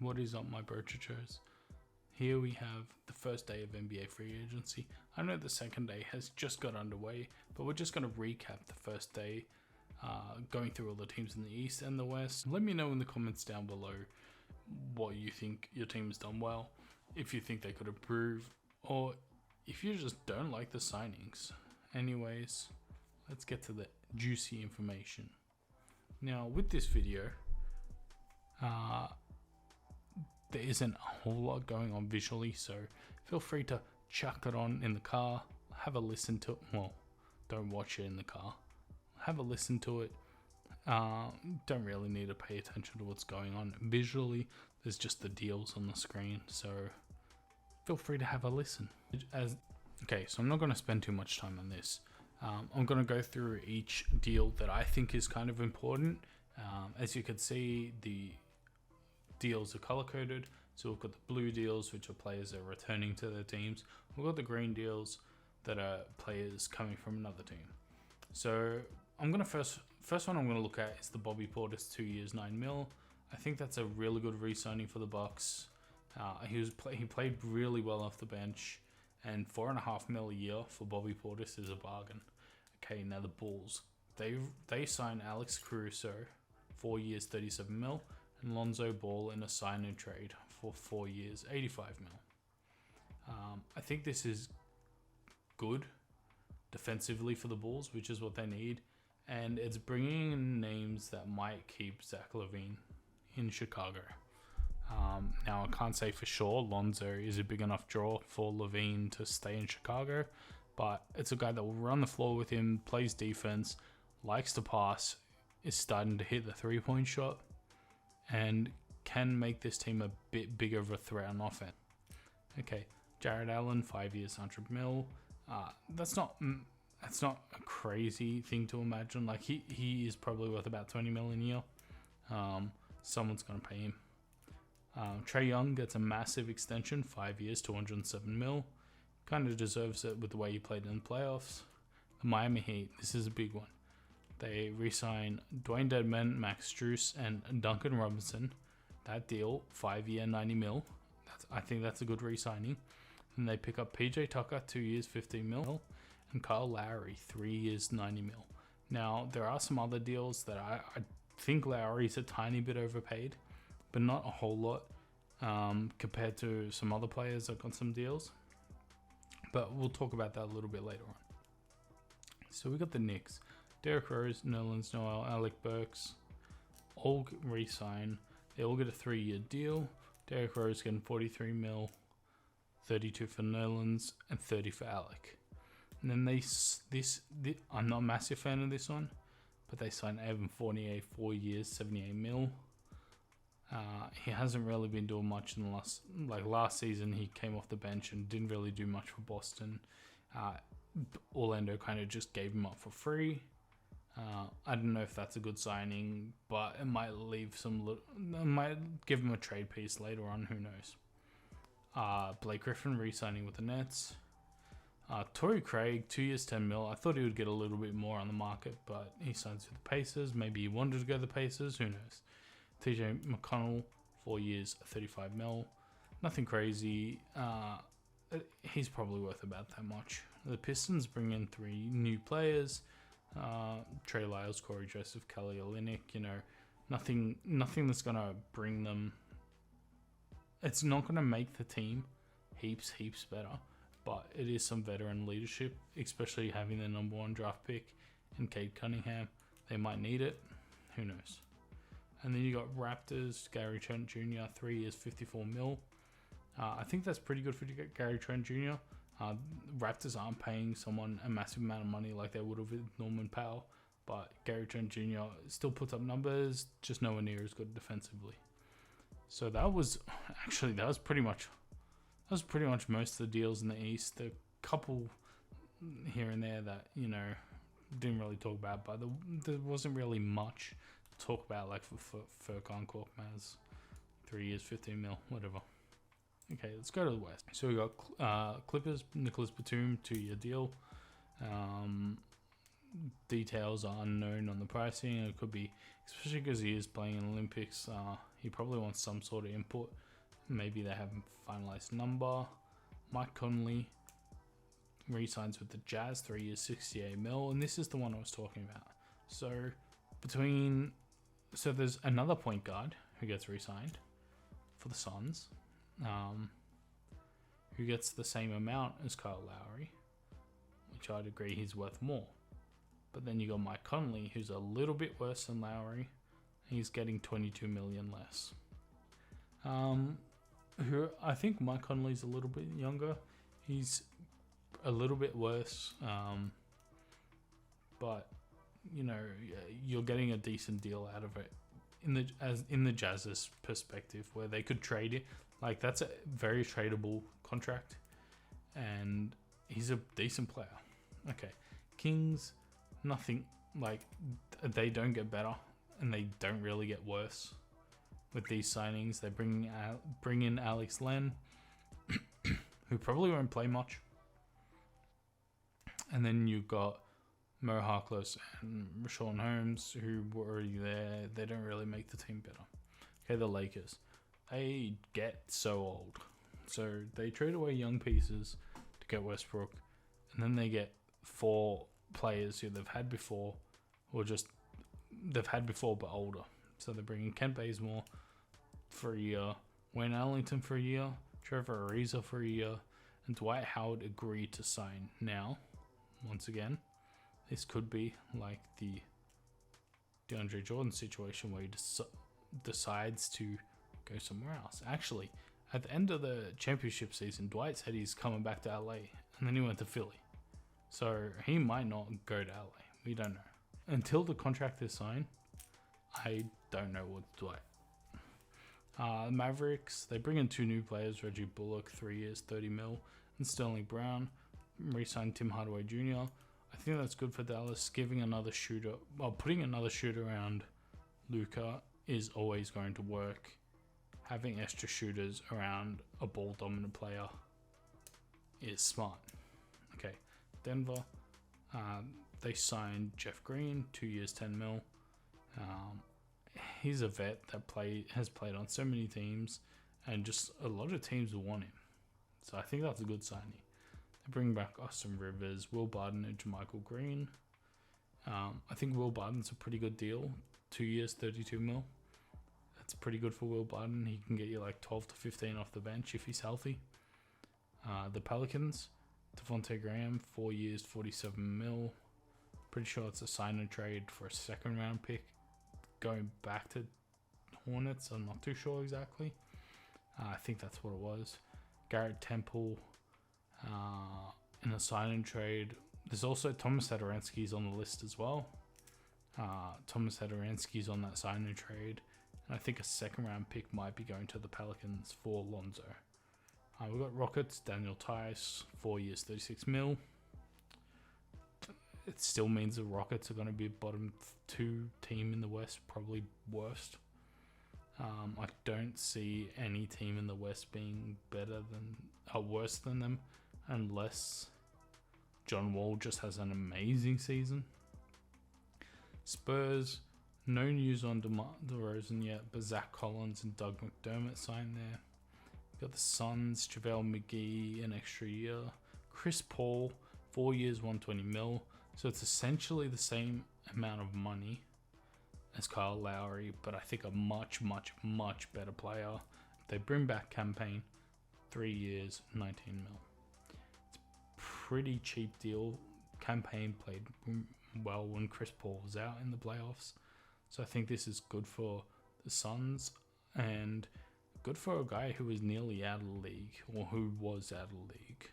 What is up, my brochachos? Here we have the first day of NBA free agency. I know the second day has just got underway, but we're just going to recap the first day, going through all the teams in the East and the West. Let me know in the comments down below what you think your team's done well, if you think they could improve, or if you just don't like the signings. Anyways, let's get to the juicy information. Now, with this video, there isn't a whole lot going on visually, so feel free to chuck it on in the car, have a listen to it. Well, don't watch it in the car, have a listen to it. Don't really need to pay attention to what's going on visually. There's just the deals on the screen, so feel free to have a listen. Okay, so I'm not going to spend too much time on this. I'm going to go through each deal that I think is kind of important. As you can see, the deals are color coded. So we've got the blue deals, which are players that are returning to their teams. We've got the green deals that are players coming from another team. So I'm gonna first one I'm gonna look at is the Bobby Portis 2 years $9 million. I think that's a really good re-signing for the Bucks. He played really well off the bench, and $4.5 million a year for Bobby Portis is a bargain. Okay, now the Bulls, they signed Alex Caruso 4 years $37 million. And Lonzo Ball in a sign and trade for 4 years, $85 million. I think this is good defensively for the Bulls, which is what they need, and it's bringing in names that might keep Zach LaVine in Chicago. Now, I can't say for sure Lonzo is a big enough draw for LaVine to stay in Chicago, but it's a guy that will run the floor with him, plays defense, likes to pass, is starting to hit the three-point shot, and can make this team a bit bigger of a threat on offense. Okay, Jarrett Allen, 5 years, $100 million. That's not a crazy thing to imagine. Like he is probably worth about $20 million a year. Someone's gonna pay him. Trae Young gets a massive extension, 5 years, $207 million. Kind of deserves it with the way he played in the playoffs. The Miami Heat, this is a big one. They re-sign Dwayne Dedmon, Max Strus, and Duncan Robinson. That deal, 5 year, $90 million. I think that's a good re-signing. And they pick up PJ Tucker, 2 years, $15 million, and Kyle Lowry, 3 years, $90 million. Now, there are some other deals that I think Lowry's a tiny bit overpaid, but not a whole lot compared to some other players that got some deals. But we'll talk about that a little bit later on. So we got the Knicks. Derrick Rose, Nerlens Noel, Alec Burks, all re-sign. They all get a 3-year deal. Derrick Rose getting $43 million, $32 for Nerlens, and $30 for Alec. And then I'm not a massive fan of this one, but they signed Evan Fournier 4 years, $78 million. He hasn't really been doing much in the last season. He came off the bench and didn't really do much for Boston. Orlando kind of just gave him up for free. I don't know if that's a good signing, but it might might give him a trade piece later on. Who knows? Blake Griffin re-signing with the Nets. Torrey Craig, 2 years, $10 million. I thought he would get a little bit more on the market, but he signs with the Pacers. Maybe he wanted to go to the Pacers. Who knows? TJ McConnell, 4 years, $35 million. Nothing crazy. He's probably worth about that much. The Pistons bring in 3 new players. Trey Lyles, Corey Joseph, Kelly Olynyk. Nothing that's gonna bring them. It's not gonna make the team heaps better, but it is some veteran leadership, especially having the number 1 draft pick in Cade Cunningham. They might need it. Who knows? And then you got Raptors, Gary Trent Jr., 3 years, $54 million. I think that's pretty good for Gary Trent Jr. Raptors aren't paying someone a massive amount of money like they would have with Norman Powell, but Gary Trent Jr. still puts up numbers, just nowhere near as good defensively. So that was pretty much most of the deals in the East. The couple here and there that didn't really talk about, but there wasn't really much to talk about, like for Furkan Korkmaz, 3 years, $15 million, whatever. Okay, let's go to the West. So we got Clippers, Nicholas Batum, 2-year deal. Details are unknown on the pricing. It could be, especially because he is playing in Olympics, He probably wants some sort of input. Maybe they haven't finalized number. Mike Conley re-signs with the Jazz, 3 years, 68 mil, and this is the one I was talking about. So there's another point guard who gets re-signed for the Suns, who gets the same amount as Kyle Lowry, which I'd agree he's worth more. But then you got Mike Conley, who's a little bit worse than Lowry. He's getting 22 million less. Who I think Mike Conley's a little bit younger. He's a little bit worse, but you're getting a decent deal out of it in the Jazz's perspective, where they could trade it. Like, that's a very tradable contract, and he's a decent player. Okay, Kings, nothing, like, they don't get better and they don't really get worse with these signings. They bring in Alex Len, who probably won't play much. And then you've got Mo Harkless and Rashawn Holmes, who were already there. They don't really make the team better. Okay, the Lakers. They get so old. So they trade away young pieces to get Westbrook. And then they get 4 players who they've had before, or just they've had before but older. So they're bringing Kent Bazemore for a year, Wayne Ellington for a year, Trevor Ariza for a year, and Dwight Howard agreed to sign now. Once again, this could be like the DeAndre Jordan situation where he decides to go somewhere else. Actually, at the end of the championship season, Dwight said he's coming back to LA, and then he went to Philly. So he might not go to LA. We don't know. Until the contract is signed, I don't know what Dwight. Mavericks, they bring in 2 new players, Reggie Bullock, 3 years, 30 mil, and Sterling Brown. Re-signed Tim Hardaway Jr. I think that's good for Dallas. Putting another shooter around Luka is always going to work. Having extra shooters around a ball-dominant player is smart. Okay, Denver. They signed Jeff Green, 2 years, 10 mil. He's a vet that has played on so many teams, and just a lot of teams will want him. So I think that's a good signing. They bring back Austin Rivers, Will Barton, and JaMychal Green. I think Will Barton's a pretty good deal. 2 years, 32 mil. That's pretty good for Will Barton. He can get you like 12 to 15 off the bench if he's healthy. The Pelicans, Devontae Graham, 4 years, 47 mil. Pretty sure it's a sign and trade for a 2nd round pick. Going back to Hornets, I'm not too sure exactly. I think that's what it was. Garrett Temple in a sign and trade. There's also Thomas Satoransky's on the list as well. Thomas Satoransky's on that sign and trade. And I think a 2nd round pick might be going to the Pelicans for Lonzo. We've got Rockets, Daniel Tice, 4 years, 36 mil. It still means the Rockets are going to be a bottom 2 team in the West, probably worst. I don't see any team in the West being worse than them, unless John Wall just has an amazing season. Spurs, no news on DeMar DeRozan yet, but Zach Collins and Doug McDermott signed there. Got the Suns, JaVale McGee, an extra year. Chris Paul, 4 years, 120 mil. So it's essentially the same amount of money as Kyle Lowry, but I think a much, much, much better player. They bring back Campaign, 3 years, 19 mil. It's a pretty cheap deal. Campaign played well when Chris Paul was out in the playoffs. So I think this is good for the Suns and good for a guy who was nearly out of the league, or who was out of the league.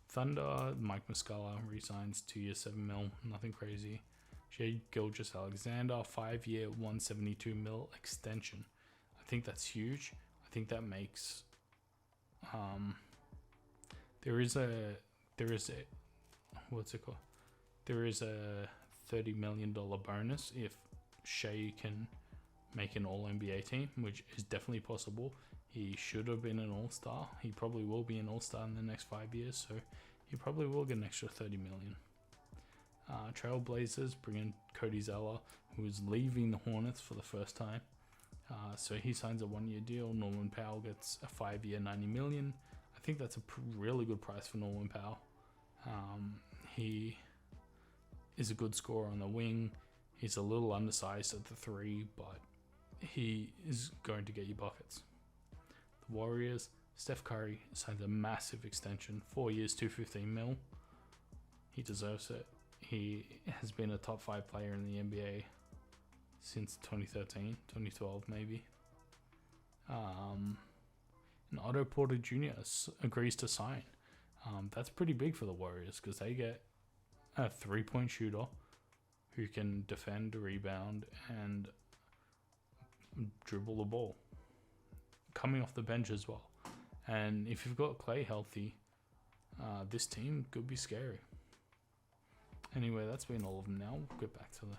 Thunder, Mike Muscala resigns, 2 years, 7 mil, nothing crazy. Shai Gilgeous-Alexander, 5 year, 172 mil extension. I think that's huge. I think that makes there is a what's it called? There is a $30 million bonus if Shai can make an All-NBA team, which is definitely possible. He should have been an All-Star. He probably will be an All-Star in the next 5 years, so he probably will get an extra $30 million. Trailblazers bring in Cody Zeller, who is leaving the Hornets for the first time. So he signs a 1-year deal. Norman Powell gets a 5-year, $90 million. I think that's a really good price for Norman Powell. He is a good scorer on the wing. He's a little undersized at the 3, but he is going to get you buckets. The Warriors, Steph Curry signed a massive extension, 4 years, $215 million. He deserves it. He has been a top 5 player in the NBA since 2013, 2012 maybe. And Otto Porter Jr. agrees to sign. That's pretty big for the Warriors because they get a 3-point shooter who can defend, rebound, and dribble the ball, coming off the bench as well. And if you've got Clay healthy, this team could be scary. Anyway, that's been all of them now. We'll get back to the...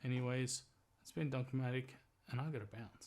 Anyways, it's been Dunkermatic, and I gotta bounce.